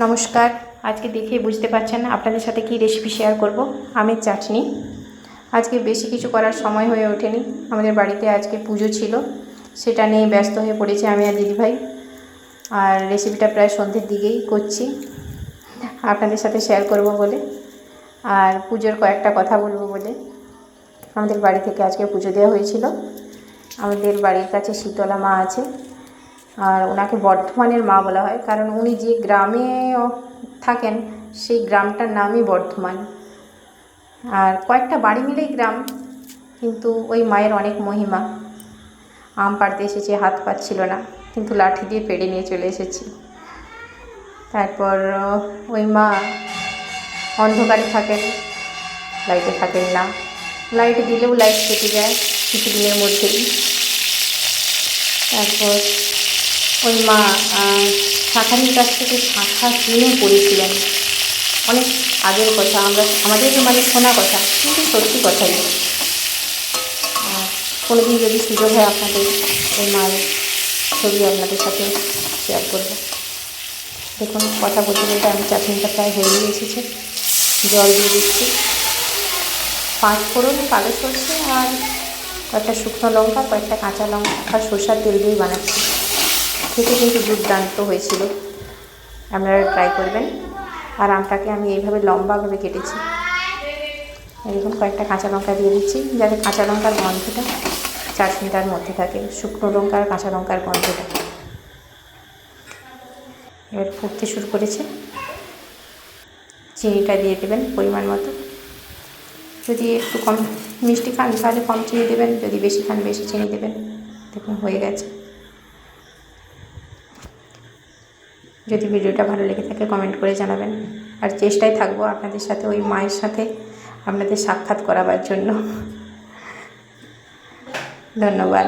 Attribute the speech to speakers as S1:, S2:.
S1: নমস্কার। আজকে দেখেই বুঝতে পারছেন আপনাদের সাথে কি রেসিপি শেয়ার করব। আমের চাটনি। আজকে বেশি কিছু করার সময় হয়ে ওঠেনি। আমাদের বাড়িতে আজকে পুজো ছিল, সেটা নিয়ে ব্যস্ত হয়ে পড়েছি আমি আর দিদিভাই। আর রেসিপিটা প্রায় সন্ধ্যের দিকেই করছি আপনাদের সাথে শেয়ার করব বলে, আর পুজোর কয়েকটা কথা বলবো বলে। আমাদের বাড়ি থেকে আজকে পুজো দেওয়া হয়েছিল। আমাদের বাড়ির কাছে শীতলা মা আছে, আর ওনাকে বর্ধমানের মা বলা হয়, কারণ উনি যে গ্রামে থাকেন সেই গ্রামটার নামই বর্ধমান। আর কয়েকটা বাড়ি মিলেই গ্রাম, কিন্তু ওই মায়ের অনেক মহিমা। আম পাড়তে এসেছি, হাত পাচ্ছিল না, কিন্তু লাঠি দিয়ে পেড়ে নিয়ে চলে এসেছি। তারপর ওই মা অন্ধকারে থাকেন, লাইটে থাকেন না। লাইটে দিলেও লাইট কেটে যায় কিছুদিনের মধ্যেই। তারপর ওই মা শাঁখারির কাছ থেকে শাঁখা কিনে পড়েছিলেন। অনেক আগের কথা, আমাদের মানে শোনা কথা, কিন্তু সত্যি কথাই। কোনো দিন যদি সুযোগ হয় আপনাদের ওই মায়ের ছবি আপনাদের সাথে শেয়ার করব। দেখুন, কথা বলতে বলতে আমি চাটনিটা প্রায় হয়েই এসেছে। জল দিয়ে দিচ্ছি, 5 ফোড়ন, কালো সরষে আর কয়েকটা শুকনো লঙ্কা, কয়েকটা কাঁচা লঙ্কা আর সরষের তেল দিয়েই বানাচ্ছি। খেতে কিন্তু দুর্দান্ত হয়েছিল, আপনারা ট্রাই করবেন। আর আমটাকে আমি এইভাবে লম্বাভাবে কেটেছি। এরকম কয়েকটা কাঁচা লঙ্কা দিয়ে দিচ্ছি, যাতে কাঁচা লঙ্কার গন্ধটা চাটনিটার মধ্যে থাকে, শুকনো লঙ্কা আর কাঁচা লঙ্কার গন্ধটা। এবার ফুটতে শুরু করেছে। চিনিটা দিয়ে দেবেন পরিমাণ মতো। যদি একটু কম মিষ্টি খান তাহলে কম চিনি দেবেন, যদি বেশি খান বেশি চিনি দেবেন। দেখুন হয়ে গেছে। যদি ভিডিওটা ভালো লেগে থাকে কমেন্ট করে জানাবেন। আর চেষ্টায় থাকবো আপনাদের সাথে ওই মায়ের সাথে আপনাদের সাক্ষাৎ করাবার জন্য। ধন্যবাদ।